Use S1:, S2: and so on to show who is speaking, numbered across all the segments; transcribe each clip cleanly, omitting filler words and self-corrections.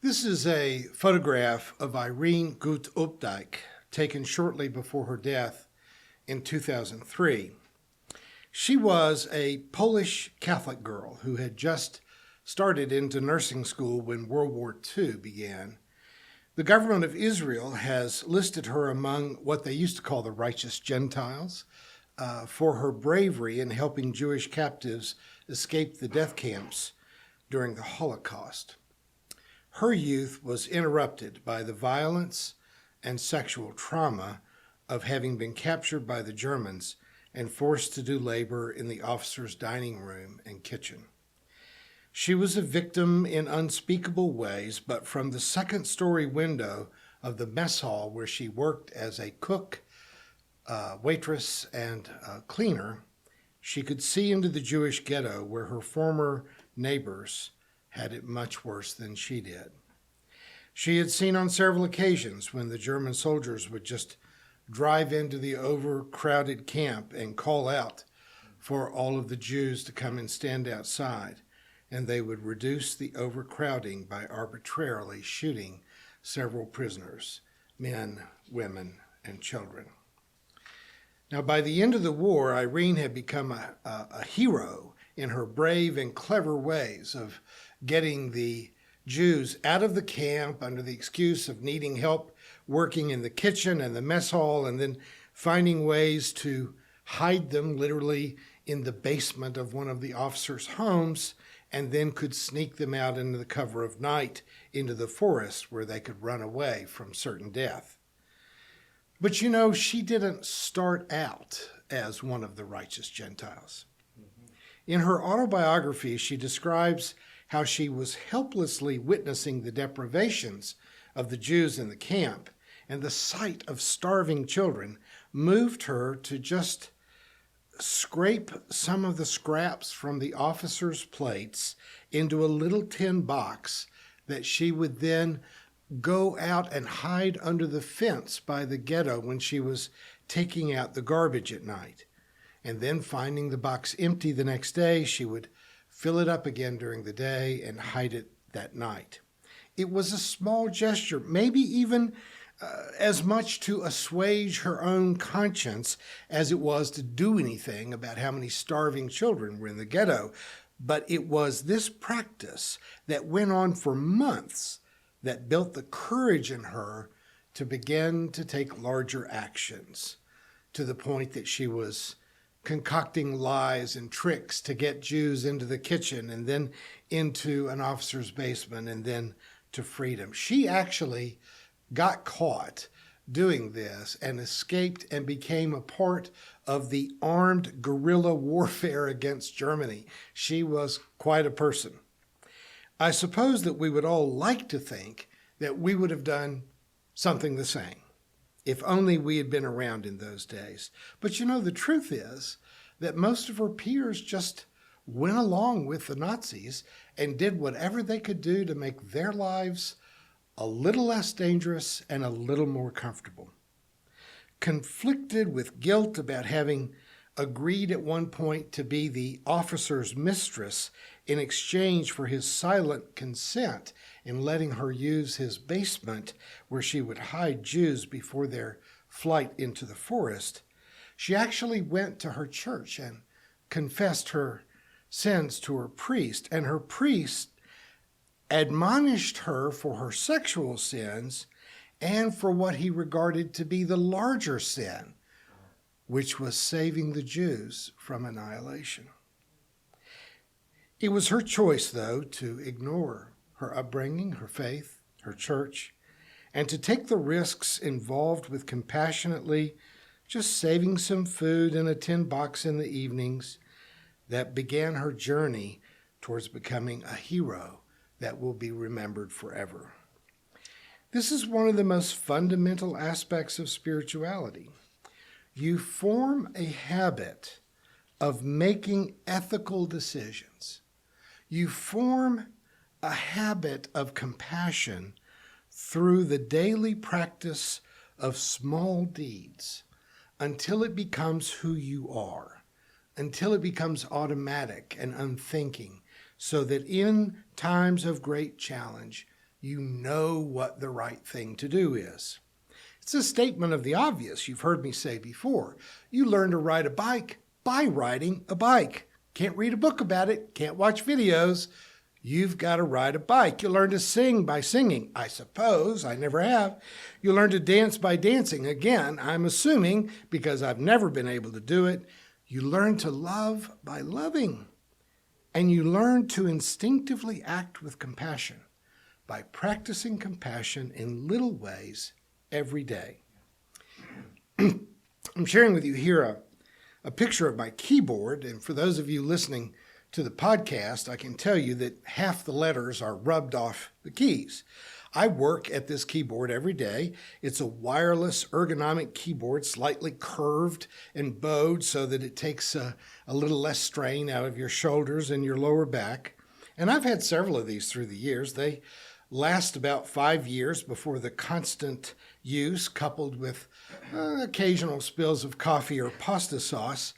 S1: This is a photograph of Irene Gut-Updike, taken shortly before her death in 2003. She was a Polish Catholic girl who had just started into nursing school when World War II began. The government of Israel has listed her among what they used to call the righteous Gentiles for her bravery in helping Jewish captives escape the death camps during the Holocaust. Her youth was interrupted by the violence and sexual trauma of having been captured by the Germans and forced to do labor in the officers' dining room and kitchen. She was a victim in unspeakable ways, but from the second-story window of the mess hall where she worked as a cook, waitress, and cleaner, she could see into the Jewish ghetto where her former neighbors had it much worse than she did. She had seen on several occasions when the German soldiers would just drive into the overcrowded camp and call out for all of the Jews to come and stand outside, and they would reduce the overcrowding by arbitrarily shooting several prisoners, men, women, and children. Now, by the end of the war, Irene had become a hero in her brave and clever ways of getting the Jews out of the camp under the excuse of needing help working in the kitchen and the mess hall, and then finding ways to hide them literally in the basement of one of the officers' homes, and then could sneak them out into the cover of night into the forest where they could run away from certain death. But you know, she didn't start out as one of the righteous Gentiles. In her autobiography, she describes how she was helplessly witnessing the deprivations of the Jews in the camp, and the sight of starving children moved her to just scrape some of the scraps from the officers' plates into a little tin box that she would then go out and hide under the fence by the ghetto when she was taking out the garbage at night. And then, finding the box empty the next day, she would fill it up again during the day and hide it that night. It was a small gesture, maybe even as much to assuage her own conscience as it was to do anything about how many starving children were in the ghetto. But it was this practice that went on for months that built the courage in her to begin to take larger actions, to the point that she was concocting lies and tricks to get Jews into the kitchen and then into an officer's basement and then to freedom. She actually got caught doing this and escaped and became a part of the armed guerrilla warfare against Germany. She was quite a person. I suppose that we would all like to think that we would have done something the same, if only we had been around in those days. But you know, the truth is that most of her peers just went along with the Nazis and did whatever they could do to make their lives a little less dangerous and a little more comfortable. Conflicted with guilt about having agreed at one point to be the officer's mistress in exchange for his silent consent in letting her use his basement where she would hide Jews before their flight into the forest, she actually went to her church and confessed her sins to her priest, and her priest admonished her for her sexual sins and for what he regarded to be the larger sin, which was saving the Jews from annihilation. It was her choice, though, to ignore her upbringing, her faith, her church, and to take the risks involved with compassionately just saving some food in a tin box in the evenings that began her journey towards becoming a hero that will be remembered forever. This is one of the most fundamental aspects of spirituality. You form a habit of making ethical decisions. You form a habit of compassion through the daily practice of small deeds until it becomes who you are, until it becomes automatic and unthinking, so that in times of great challenge, you know what the right thing to do is. It's a statement of the obvious you've heard me say before. You learn to ride a bike by riding a bike. Can't read a book about it, can't watch videos. You've got to ride a bike. You learn to sing by singing, I suppose. I never have. You learn to dance by dancing. Again, I'm assuming, because I've never been able to do it. You learn to love by loving. And you learn to instinctively act with compassion by practicing compassion in little ways every day. I'm sharing with you here a picture of my keyboard, and for those of you listening to the podcast, I can tell you that half the letters are rubbed off the keys. I work at this keyboard every day. It's a wireless ergonomic keyboard, slightly curved and bowed so that it takes a little less strain out of your shoulders and your lower back. And I've had several of these through the years. They last about 5 years before the constant use, coupled with occasional spills of coffee or pasta sauce,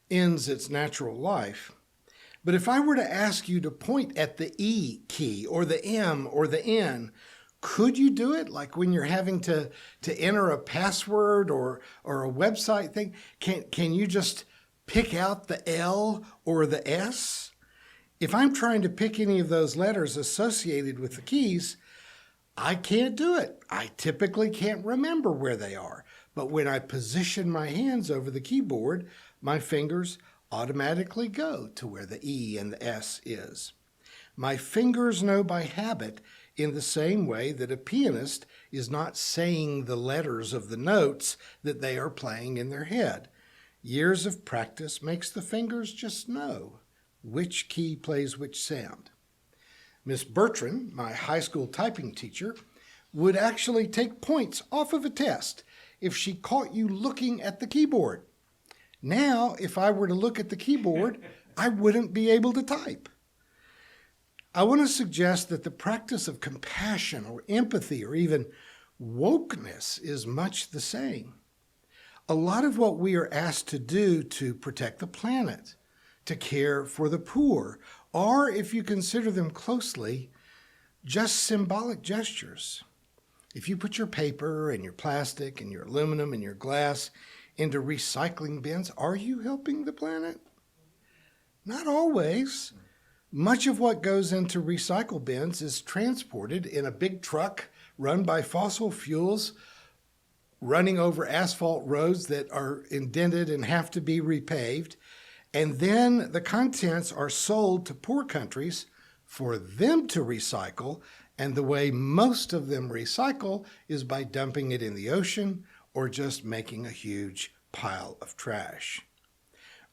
S1: ends its natural life. But if I were to ask you to point at the E key or the M or the N, could you do it? Like when you're having to enter a password or a website thing, can you just pick out the L or the S? If I'm trying to pick any of those letters associated with the keys, I can't do it. I typically can't remember where they are. But when I position my hands over the keyboard, my fingers automatically go to where the E and the S is. My fingers know by habit in the same way that a pianist is not saying the letters of the notes that they are playing in their head. Years of practice makes the fingers just know which key plays which sound. Miss Bertrand, my high school typing teacher, would actually take points off of a test if she caught you looking at the keyboard. Now, if I were to look at the keyboard, I wouldn't be able to type. I want to suggest that the practice of compassion or empathy or even wokeness is much the same. A lot of what we are asked to do to protect the planet, to care for the poor, or if you consider them closely, just symbolic gestures. If you put your paper and your plastic and your aluminum and your glass into recycling bins, are you helping the planet? Not always. Much of what goes into recycle bins is transported in a big truck run by fossil fuels, running over asphalt roads that are indented and have to be repaved. And then the contents are sold to poor countries for them to recycle. And the way most of them recycle is by dumping it in the ocean or just making a huge pile of trash.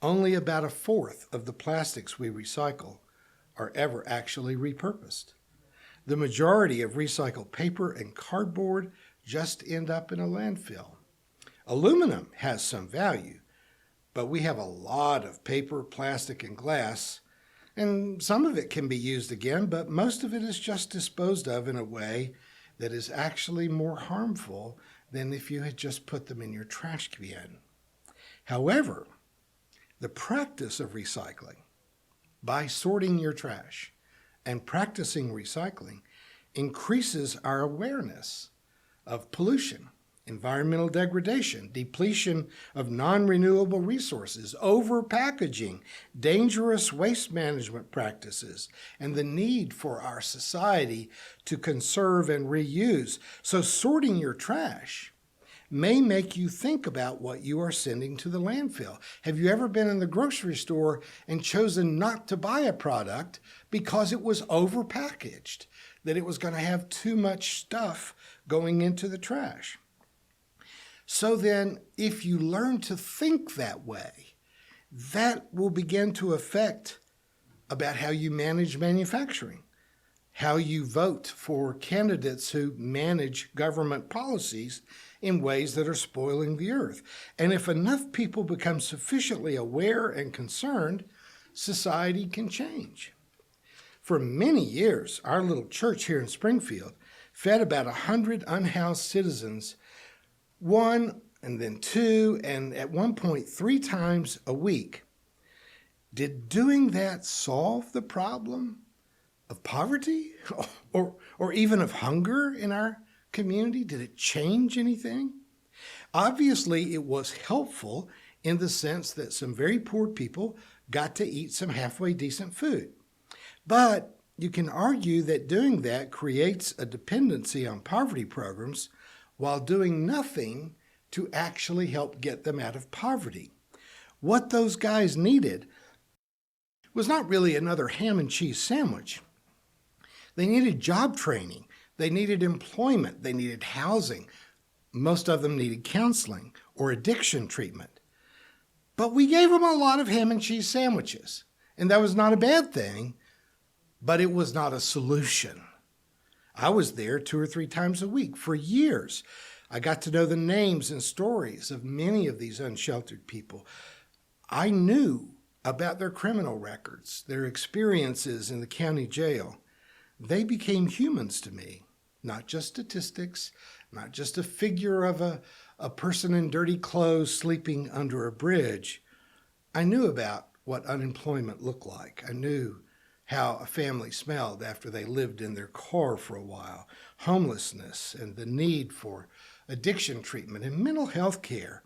S1: Only about 1/4 of the plastics we recycle are ever actually repurposed. The majority of recycled paper and cardboard just end up in a landfill. Aluminum has some value, but we have a lot of paper, plastic, and glass, and some of it can be used again, but most of it is just disposed of in a way that is actually more harmful than if you had just put them in your trash bin. However, the practice of recycling, by sorting your trash and practicing recycling, increases our awareness of pollution, environmental degradation, depletion of non-renewable resources, overpackaging, dangerous waste management practices, and the need for our society to conserve and reuse. So sorting your trash may make you think about what you are sending to the landfill. Have you ever been in the grocery store and chosen not to buy a product because it was overpackaged, that it was going to have too much stuff going into the trash? So then, if you learn to think that way, that will begin to affect about how you manage manufacturing, how you vote for candidates who manage government policies in ways that are spoiling the earth. And if enough people become sufficiently aware and concerned, society can change. For many years, our little church here in Springfield fed about 100 unhoused citizens, 1 and then 2, and at one point 3 times a week. Did doing that solve the problem of poverty or even of hunger in our community? Did it change anything? Obviously, it was helpful in the sense that some very poor people got to eat some halfway decent food. But you can argue that doing that creates a dependency on poverty programs while doing nothing to actually help get them out of poverty. What those guys needed was not really another ham and cheese sandwich. They needed job training. They needed employment. They needed housing. Most of them needed counseling or addiction treatment. But we gave them a lot of ham and cheese sandwiches. And that was not a bad thing, but it was not a solution. I was there 2 or 3 times a week for years. I got to know the names and stories of many of these unsheltered people. I knew about their criminal records, their experiences in the county jail. They became humans to me, not just statistics, not just a figure of a person in dirty clothes sleeping under a bridge. I knew about what unemployment looked like. I knew how a family smelled after they lived in their car for a while, homelessness and the need for addiction treatment and mental health care,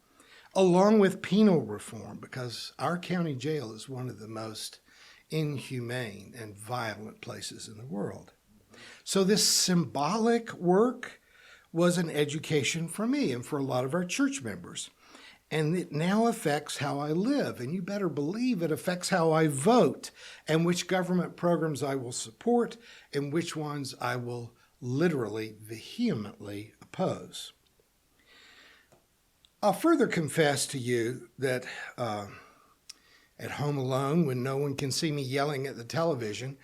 S1: along with penal reform, because our county jail is one of the most inhumane and violent places in the world. So this symbolic work was an education for me and for a lot of our church members. And it now affects how I live. And you better believe it affects how I vote and which government programs I will support and which ones I will literally vehemently oppose. I'll further confess to you that at home alone, when no one can see me yelling at the television,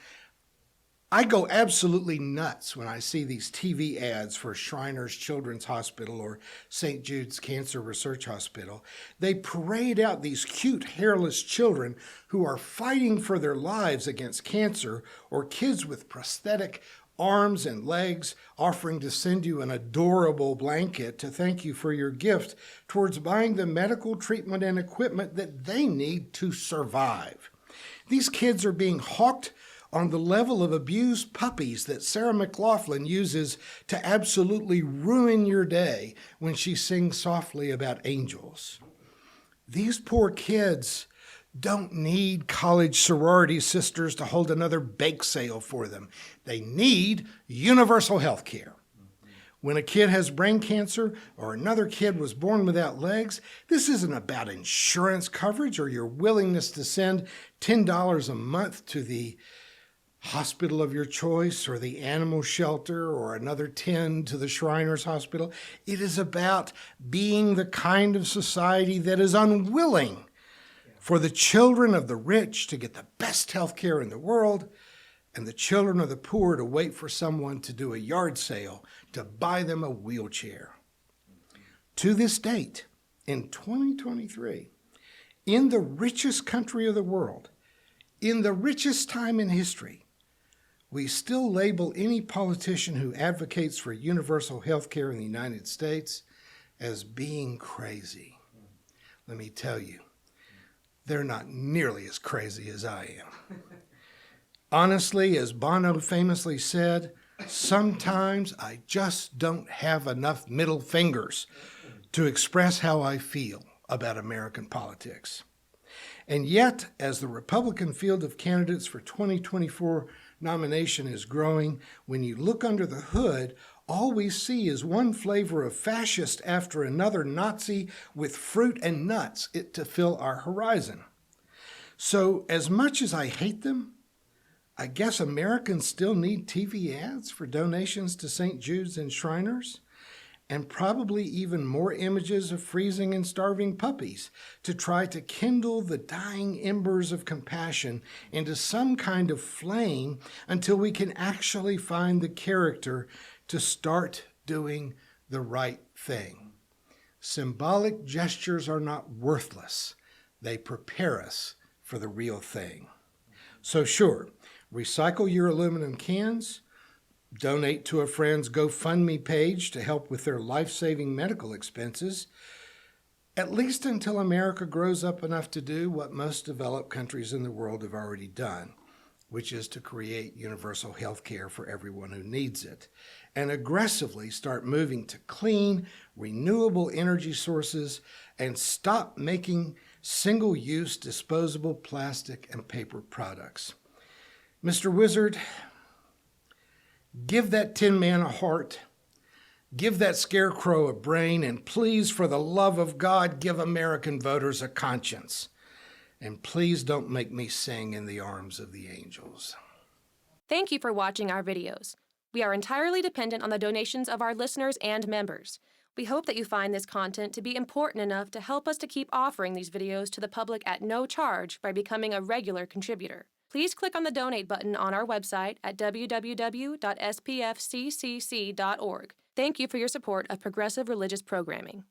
S1: I go absolutely nuts when I see these TV ads for Shriners Children's Hospital or St. Jude's Cancer Research Hospital. They parade out these cute, hairless children who are fighting for their lives against cancer, or kids with prosthetic arms and legs offering to send you an adorable blanket to thank you for your gift towards buying the medical treatment and equipment that they need to survive. These kids are being hawked on the level of abused puppies that Sarah McLachlan uses to absolutely ruin your day when she sings softly about angels. These poor kids don't need college sorority sisters to hold another bake sale for them. They need universal health care. When a kid has brain cancer or another kid was born without legs, this isn't about insurance coverage or your willingness to send $10 a month to the hospital of your choice or the animal shelter or another 10 to the Shriners Hospital. It is about being the kind of society that is unwilling for the children of the rich to get the best health care in the world and the children of the poor to wait for someone to do a yard sale to buy them a wheelchair. To this date, in 2023, in the richest country of the world, in the richest time in history, we still label any politician who advocates for universal health care in the United States as being crazy. Let me tell you, they're not nearly as crazy as I am. Honestly, as Bono famously said, sometimes I just don't have enough middle fingers to express how I feel about American politics. And yet, as the Republican field of candidates for 2024 nomination is growing, when you look under the hood, all we see is one flavor of fascist after another Nazi with fruit and nuts to fill our horizon. So as much as I hate them, I guess Americans still need TV ads for donations to St. Jude's and Shriners, and probably even more images of freezing and starving puppies to try to kindle the dying embers of compassion into some kind of flame until we can actually find the character to start doing the right thing. Symbolic gestures are not worthless. They prepare us for the real thing. So sure, recycle your aluminum cans, donate to a friend's GoFundMe page to help with their life-saving medical expenses, at least until America grows up enough to do what most developed countries in the world have already done. which is to create universal health care for everyone who needs it, and aggressively start moving to clean, renewable energy sources and stop making single-use disposable plastic and paper products. Mr. Wizard, give that Tin Man a heart, give that scarecrow a brain, and please, for the love of God, give American voters a conscience. And please don't make me sing in the arms of the angels.
S2: Thank you for watching our videos. We are entirely dependent on the donations of our listeners and members. We hope that you find this content to be important enough to help us to keep offering these videos to the public at no charge by becoming a regular contributor. Please click on the donate button on our website at www.spfccc.org. Thank you for your support of progressive religious programming.